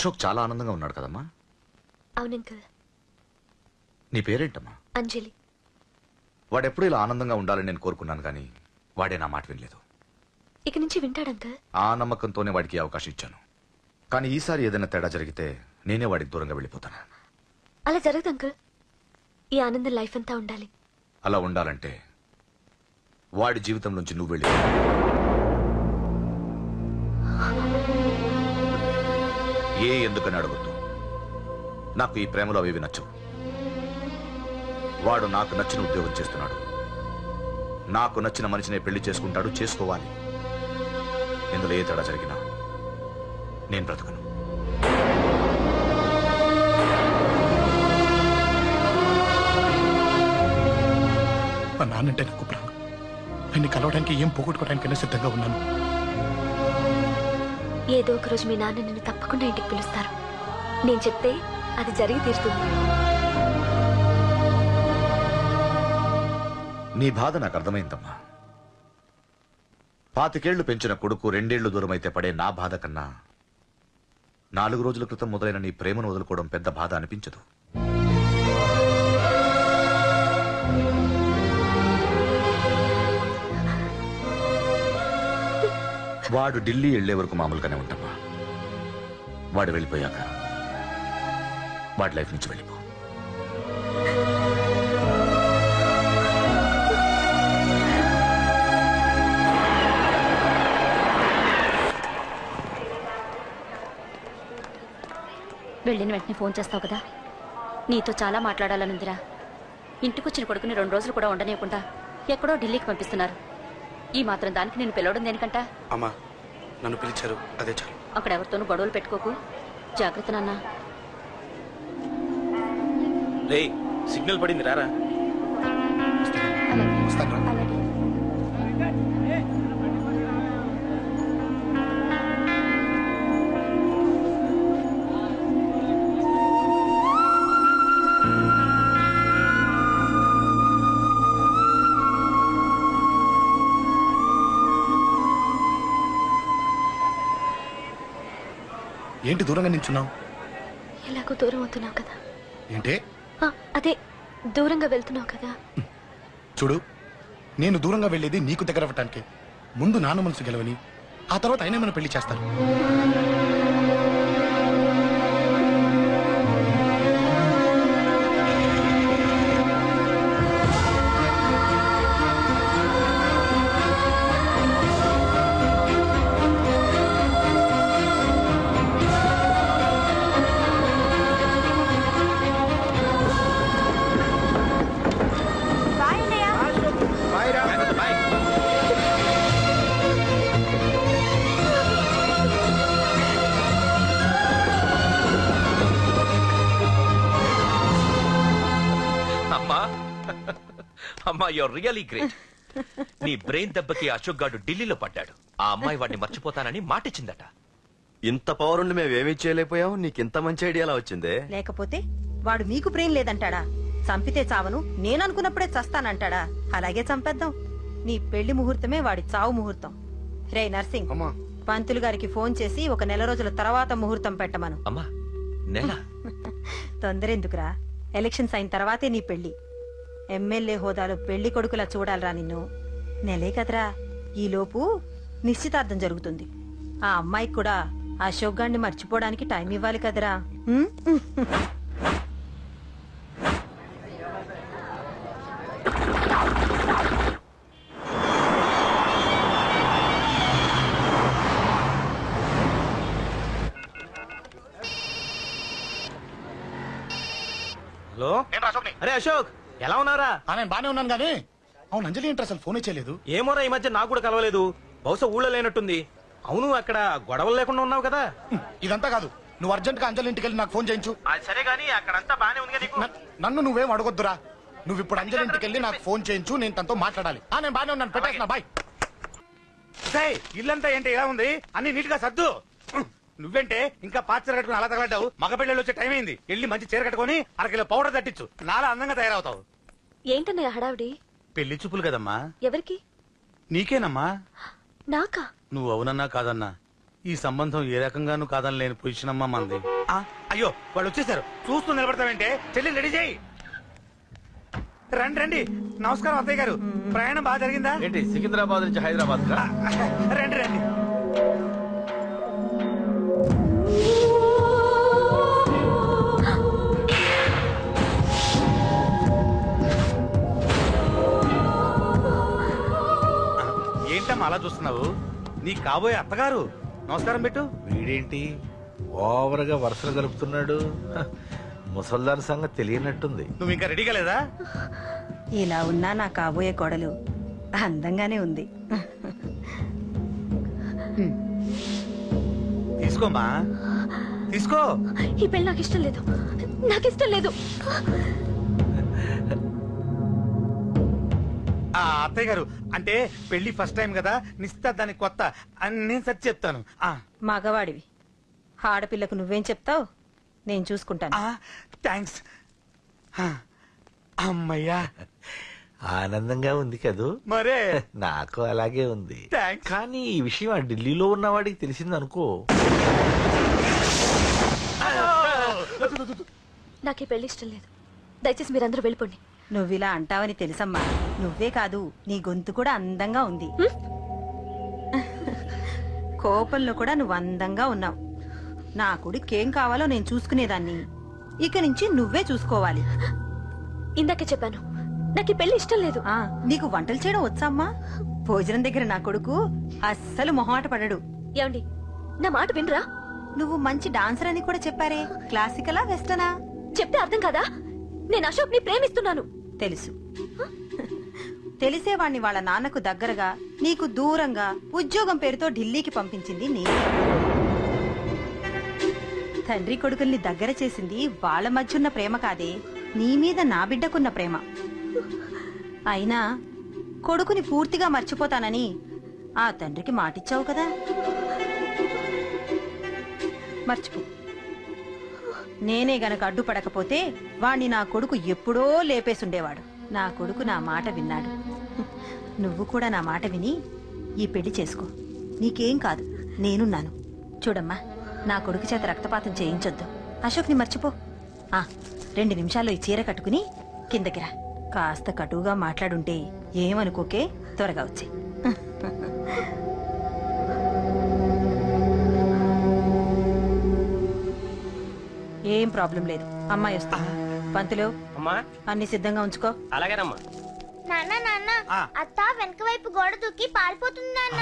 అశోక్ చాలా ఆనందంగా ఉన్నాడు కదమ్మా? అవునంకల్. నీ పేరేంటమ్మా? అంజలి. వాడెప్పుడు ఇలా ఆనందంగా ఉండాలని నేను కోరుకున్నాను, కానీ వాడే నా మాట వినలేదు. ఇక నుంచి వింటాడంకల్. ఆ నమ్మకంతోనే వాడికి అవకాశం ఇచ్చాను. కానీ ఈసారి ఏదైనా తేడా జరిగితే నేనే వాడికి దూరంగా వెళ్ళిపోతాను. అలా జరగదు అంకల్. ఈ ఆనందం లైఫ్ అంతా ఉండాలి. అలా ఉండాలంటే వాడి జీవితం నుంచి నువ్వు వెళ్ళి ఎందుకని అడగొద్దు. నాకు ఈ ప్రేమలో అవి నచ్చవు. వాడు నాకు నచ్చిన ఉద్యోగం చేస్తున్నాడు. నాకు నచ్చిన మనిషినే పెళ్లి చేసుకుంటాడు, చేసుకోవాలి. ఇందులో ఏ తేడా జరిగినా నేను బ్రతకను. మా నాన్నంటే నాకు ప్రాణం. ఆయన్ని కలవడానికి ఏం పోగొట్టుకోవడానికైనా సిద్ధంగా ఉన్నాను. ఏదో ఒక రోజు మీ నాన్న నిన్ను తప్పకుండా ఇంటికి పిలుస్తారు. నేను చెప్తే అది జరిగి తీరుతుంది. నీ బాధ నాకు అర్థమైందమ్మా. 25 ఏళ్లు పెంచిన కొడుకు 2 ఏళ్లు దూరం అయితే పడే నా బాధ కన్నా 4 రోజుల క్రితం మొదలైన నీ ప్రేమను వదులుకోవడం పెద్ద బాధ అనిపించదు. వాడు ఢిల్లీ వెళ్లే వరకు మామూలుగానే ఉంటామా. వాడు వెళ్ళిపోయాక వాడి లైఫ్ నుంచి వెళ్ళిపో. వెళ్ళిన వెంటనే ఫోన్ చేస్తావు కదా. నీతో చాలా మాట్లాడాలనుందిరా. ఇంటికొచ్చిన కొడుకుని 2 రోజులు కూడా ఉండనివ్వకుండా ఎక్కడో ఢిల్లీకి పంపిస్తున్నారు. ఈ మాత్రం దానికి నేను పిలవడం దేనికంట? అమ్మా, నన్ను పిలిచారు, అదే చాలు. అక్కడ ఎవరితోనూ గొడవలు పెట్టుకోకు. జాగ్రత్త నాన్న. రేయ్, సిగ్నల్ పడింది, రారా. అలాగే. ఏంటి దూరంగా నించున్నావు? ఎలాగో దూరం అవుతున్నావు కదా. ఏంటే? అదే దూరంగా వెళ్తున్నావు కదా. చూడు, నేను దూరంగా వెళ్ళేది నీకు దగ్గర అవ్వటానికి. ముందు నాన్న మనసు గెలవని, ఆ తర్వాత అయినా మన పెళ్లి చేస్తాను. అమ్మా, యూర్ రియలీ గ్రేట్. నీ బ్రెయిన్ దెబ్బకి అశోక్ గాడు ఢిల్లీలో పడ్డాడు. ఆ అమ్మాయి వాడిని మర్చిపోతానని మాటిచ్చిందట. ఇంత పవర్ ఉండి మేమేమీ చేయలేకపోయావు. నీకింత మంచి ఐడియా ఎలా వచ్చిందే? లేకపోతే వాడు మీకు బ్రెయిన్ లేదంటాడా? చంపితే చావను, నేననుకున్నప్పుడే చస్తానంటాడా? అలాగే చంపేద్దాం. నీ పెళ్లి ముహూర్తమే వాడి చావు ముహూర్తం. రే నర్సింగ్, పంతులు గారికి ఫోన్ చేసి 1 నెల రోజుల తర్వాత ముహూర్తం పెట్టమను. అమ్మా, నెల తొందరెందుకురా? ఎలక్షన్స్ అయిన తర్వాతే నీ పెళ్లి. ఎమ్మెల్యే హోదాలో పెళ్లి కొడుకులా చూడాలరా నిన్ను. నెలే కదరా, ఈలోపు నిశ్చితార్థం జరుగుతుంది. ఆ అమ్మాయికి కూడా అశోక్ గారిని మర్చిపోవడానికి టైం ఇవ్వాలి కదరా. హలో, అరే అశోక్, ఎలా ఉన్నారా? నేను బానే ఉన్నాను గానీ, అవును అంజలి ఏంటి అసలు ఫోన్ చేయలేదు? ఏమోరా, ఈ మధ్య నాకు కూడా కలవలేదు. బహుశా ఊళ్ళో లేనట్టుంది. అవును, అక్కడ గొడవలు లేకుండా ఉన్నావు కదా. ఇదంతా కాదు, నువ్వు అర్జెంట్ గా అంజలి ఇంటికి వెళ్ళి నాకు ఫోన్ చేయించు. సరే గానీ అక్కడంతా బానే ఉంది. నన్ను నువ్వేం అడగొద్దురా. నువ్వు ఇప్పుడు అంజలి ఇంటికి వెళ్ళి నాకు ఫోన్ చేయించు, నేను తనతో మాట్లాడాలి. నేను బానే ఉన్నాను, పెట్టేస్తున్నా, బాయ్. ఇల్లంతా ఏంటి ఇలా ఉంది? అన్ని నీట్ గా సర్దు. నువ్వేంటే ఇంకా పాత చీర కట్టుకుని అలా తగలడ్డావు? మగ పెళ్ళి వచ్చే టైం అయింది. వెళ్ళి మంచి చీర కట్టుకుని 1 కిలో పౌడర్ తట్టించు. నాలా అందంగా తయారవుతావు. ఏంటన్నయ్య హడావిడి? పెళ్లి చూపులు కదమ్మా. ఎవరికి? నీకేనమ్మా. నాకా? నువ్వు అవునన్నా కాదన్నా ఈ సంబంధం ఏ రకంగానూ కాదని లేని పొజిషన్ అమ్మా మనది. అయ్యో వాళ్ళు వచ్చేసారు, చూస్తూ నిలబడతావంటే చెల్లి రెడీ చేయి. రండి రండి. నమస్కారం అత్తయ్య గారు, ప్రయాణం బాగా జరిగిందా? ఏంటి సికింద్రాబాద్ నుంచి హైదరాబాద్ రా? రండి రండి. ఏంటమ్మా అలా చూస్తున్నావు? నీ కాబోయే అత్తగారు. నమస్కారం పెట్టు. వీడేంటి ఓవర్గా వరుసలు గలుపుతున్నాడు? ముసల్దార్ సంగతి తెలియనట్టుంది. నువ్వు ఇంకా రెడీగా లేదా? ఇలా ఉన్నా నా కాబోయే కోడలు అందంగానే ఉంది. తీసుకోమ్మా, తీసుకో. ఈ పెళ్లి నాకు ఇష్టం లేదు, నాకు ఇష్టం లేదు. అత్తయ్య గారు, అంటే పెళ్లి ఫస్ట్ టైం కదా, నిశ్చితార్థానికి కొత్త అని నేను సరి చెప్తాను. మగవాడివి, ఆడపిల్లకు నువ్వేం చెప్తావు? నేను చూసుకుంటాను. థ్యాంక్స్. అమ్మయ్యా, ఆనందంగా ఉంది కదూ? మరే నాకు అలాగే ఉంది. థ్యాంక్స్. కానీ ఈ విషయం ఆ ఢిల్లీలో ఉన్నవాడికి తెలిసింది అనుకో. నాకు ఈ పెళ్లి ఇష్టం లేదు, దయచేసి మీరందరూ వెళ్ళిపోండి. నువ్విలా అంటావని తెలుసమ్మా. నువ్వే కాదు, నీ గొంతు కూడా అందంగా ఉంది. కోపంలో కూడా నువ్వు అందంగా ఉన్నావు. నా కొడుకేం కావాలో నేను చూసుకునేదాన్ని, ఇక నుంచి నువ్వే చూసుకోవాలి. ఇందాకే చెప్పాను, నాకు ఈ పెళ్లి ఇష్టం లేదు. నీకు వంటలు చేయడం వచ్చామ్మా? భోజనం దగ్గర నా కొడుకు అస్సలు మొహమాట పడడు. ఏమండి, నా మాట వినరా? నువ్వు మంచి డాన్సర్ అని కూడా చెప్పారే. క్లాసికలా వెస్టర్నా? చెప్తే అర్థం కాదా? నేను అశోక్ ని ప్రేమిస్తున్నాను. తెలుసు. తెలిసేవాణ్ణి వాళ్ళ నాన్నకు దగ్గరగా, నీకు దూరంగా ఉద్యోగం పేరుతో ఢిల్లీకి పంపించింది నేను. తండ్రి కొడుకుల్ని దగ్గర చేసింది వాళ్ళ మధ్యున్న ప్రేమ కాదే, నీ మీద నా బిడ్డకున్న ప్రేమ. అయినా కొడుకుని పూర్తిగా మర్చిపోతానని ఆ తండ్రికి మాటిచ్చావు కదా, మర్చిపో. నేనే గనక అడ్డుపడకపోతే వాణ్ణి నా కొడుకు ఎప్పుడో లేపేసుండేవాడు. నా కొడుకు నా మాట విన్నాడు. నువ్వు కూడా నా మాట విని ఈ పెళ్లి చేసుకో. నీకేం కాదు, నేనున్నాను. చూడమ్మా, నా కొడుకు చేత రక్తపాతం చేయించొద్దు. అశోక్ని మర్చిపో. 2 నిమిషాల్లో ఈ చీర కట్టుకుని కిందకి రా. కాస్త కటువుగా మాట్లాడుంటే ఏమనుకోకే, త్వరగా వచ్చి. ఏం ప్రాబ్లం లేదు, అమ్మాయి వస్తా. పంతులు, అన్ని సిద్ధంగా ఉంచుకో. అలాగేనమ్మా. నాన్న నాన్న, అత్త వెనక వైపు గోడ దూకి పారిపోతుంది నాన్న.